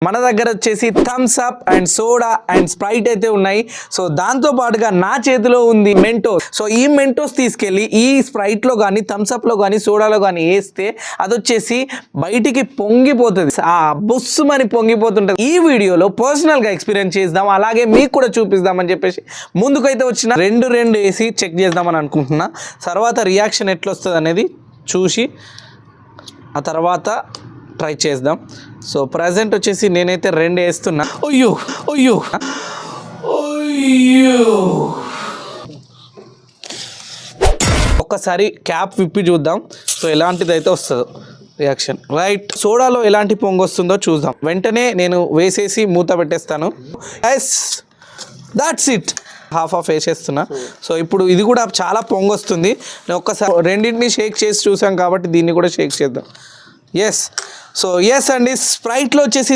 మన దగ్గర వచ్చేసి Thums Up and soda and Sprite అయితే ఉన్నాయి. సో దాంతో పాటుగా నా చేతిలో ఉంది మెంటోస్. సో ఈ మెంటోస్ తీసుకెళ్ళి ఈ స్ప్రైట్లో కానీ థమ్స్ అప్లో కానీ సోడాలో కానీ వేస్తే అది వచ్చేసి బయటికి పొంగిపోతుంది, ఆ బుస్సుమని పొంగిపోతుంటుంది. ఈ వీడియోలో పర్సనల్గా ఎక్స్పీరియన్స్ చేద్దాం, అలాగే మీకు కూడా చూపిద్దామని చెప్పేసి ముందుకైతే వచ్చిన రెండు వేసి చెక్ చేద్దామని అనుకుంటున్నా. తర్వాత రియాక్షన్ ఎట్లా వస్తుంది అనేది చూసి ఆ తర్వాత ట్రై చేద్దాం. సో ప్రజెంట్ వచ్చేసి నేనైతే 2 వేస్తున్నా. అయ్యో అయ్యో అయ్యో, ఒక్కసారి క్యాప్ విప్పి చూద్దాం. సో ఎలాంటిది అయితే వస్తుందో రియాక్షన్. రైట్, సోడాలో ఎలాంటి పొంగు వస్తుందో చూద్దాం. వెంటనే నేను వేసేసి మూత పెట్టేస్తాను. Yes, that's it. హాఫ్ వేసేస్తున్నా. సో ఇప్పుడు ఇది కూడా చాలా పొంగు వస్తుంది. నేను ఒక్కసారి రెండింటిని షేక్ చేసి చూసాం కాబట్టి దీన్ని కూడా షేక్ చేద్దాం. ఎస్, సో ఎస్ అండి, స్ప్రైట్లో వచ్చేసి